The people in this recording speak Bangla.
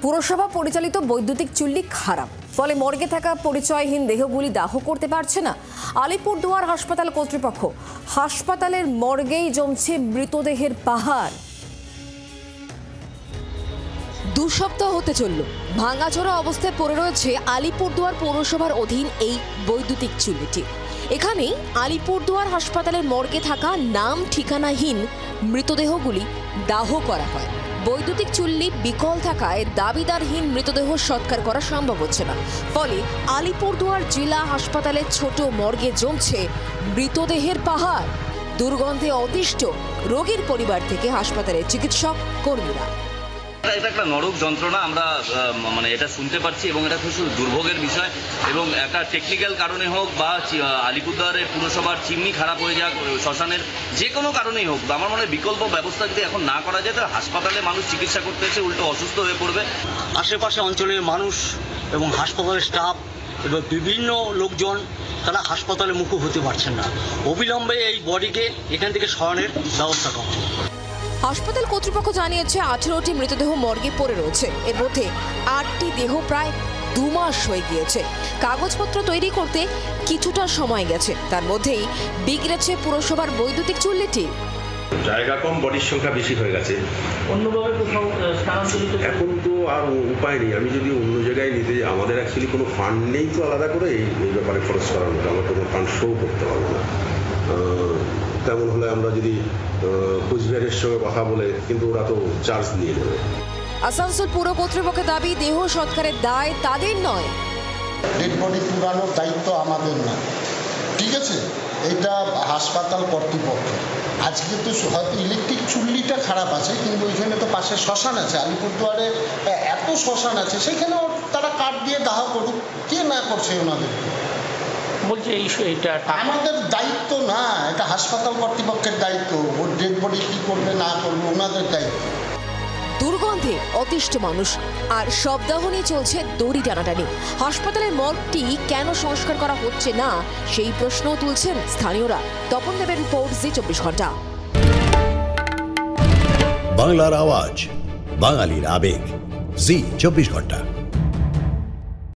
পুরসভা পরিচালিত বৈদ্যুতিক চুল্লি খারাপ, ফলে মর্গে থাকা পরিচয়হীন দেহগুলি দাহ করতে পারছে না আলিপুরদুয়ার হাসপাতাল কর্তৃপক্ষ। হাসপাতালের মর্গেই জমছে মৃতদেহের পাহাড়। 2 সপ্তাহ হতে চলল ভাঙাচোরা অবস্থায় পড়ে রয়েছে আলিপুরদুয়ার পৌরসভার অধীন এই বৈদ্যুতিক চুল্লিটি। এখানেই আলিপুরদুয়ার হাসপাতালের মর্গে থাকা নাম ঠিকানাহীন মৃতদেহগুলি দাহ করা হয়। বৈদ্যুতিক চুল্লি বিকল থাকায় দাবিদারহীন মৃতদেহ সৎকার করা সম্ভব হচ্ছে না, ফলে আলিপুরদুয়ার জেলা হাসপাতালের ছোট মর্গে জমছে মৃতদেহের পাহাড়। দুর্গন্ধে অতিষ্ঠ রোগীর পরিবার থেকে হাসপাতালের চিকিৎসক কর্মীরা। এটা একটা নরক যন্ত্রণা আমরা এটা শুনতে পাচ্ছি এবং এটা খুব দুর্ভোগের বিষয়। এবং একটা টেকনিক্যাল কারণে হোক বা আলিপুরদুয়ারের পুরসভার চিমনি খারাপ হয়ে যাক, শ্মশানের যে কোনো কারণেই হোক, আমার মনে হয় বিকল্প ব্যবস্থা যদি এখন না করা যায় তাহলে হাসপাতালে মানুষ চিকিৎসা করতে এসে উল্টো অসুস্থ হয়ে পড়বে। আশেপাশে অঞ্চলের মানুষ এবং হাসপাতালের স্টাফ এবং বিভিন্ন লোকজন তারা হাসপাতালে মুখ হতে পারছেন না। অবিলম্বে এই বডিকে এখান থেকে সরানোর ব্যবস্থা করা। হাসপাতাল কর্তৃপক্ষ জানিয়েছে 18টি মৃতদেহ মর্গে পড়ে রয়েছে। এর মধ্যে 8টি দেহ প্রায় 2 মাস হয়ে গিয়েছে। কাগজপত্র তৈরি করতে কিছুটা সময় গেছে, তার মধ্যেই বিগড়েছে পুরসভার বৈদ্যুতিক চুল্লিটি। জায়গা কম, বডির সংখ্যা বেশি হয়ে গেছে। অন্যভাবে কোথাও স্থানান্তরিত এখন তো আর উপায় নেই। আমি যদি অন্য জায়গায় নিতে যাই, আমাদের অ্যাকচুয়ালি কোনো ফান্ড নেই তো আলাদা করে এই ব্যাপারে খরচ করার মতো আমরা কোনো ফান্ড শো করতে পারবো না। তেমন হলে আমরা যদি কুচবিহারের সঙ্গে কথা বলে, কিন্তু ওরা তো চার্জ নিয়ে নেবে। আসানসোল পুর কর্তৃপক্ষের দাবি, দেহ সৎকারের দায় তাদের নয়। ডেড বডি পুরানোর দায়িত্ব আমাদের না, ঠিক আছে? এটা হাসপাতাল কর্তৃপক্ষ। আজকে তো হয়তো ইলেকট্রিক চুল্লিটা খারাপ আছে, কিন্তু ওইখানে তো পাশে শ্মশান আছে। আলিপুরদুয়ারে এত শ্মশান আছে, সেখানেও তারা কাঠ দিয়ে দাহ করুক, কে না করছে ওনাদের? বলছে এইটা আমাদের দায়িত্ব না, এটা হাসপাতাল কর্তৃপক্ষের দায়িত্ব। ওর ডেড বডি কি করবে না করবে ওনাদের দায়িত্ব। দুর্গন্ধে অতিষ্ঠ মানুষ আর শবদাহ নিয়ে চলছে দড়ি টানাটানি। হাসপাতালের মর্গটি কেন সংস্কার করা হচ্ছে না সেই প্রশ্ন তুলছেন স্থানীয়রা। তপন দেবের রিপোর্ট, জি 24 ঘন্টা। বাংলার আওয়াজ, বাঙালির আবেগ, জি 24 ঘন্টা।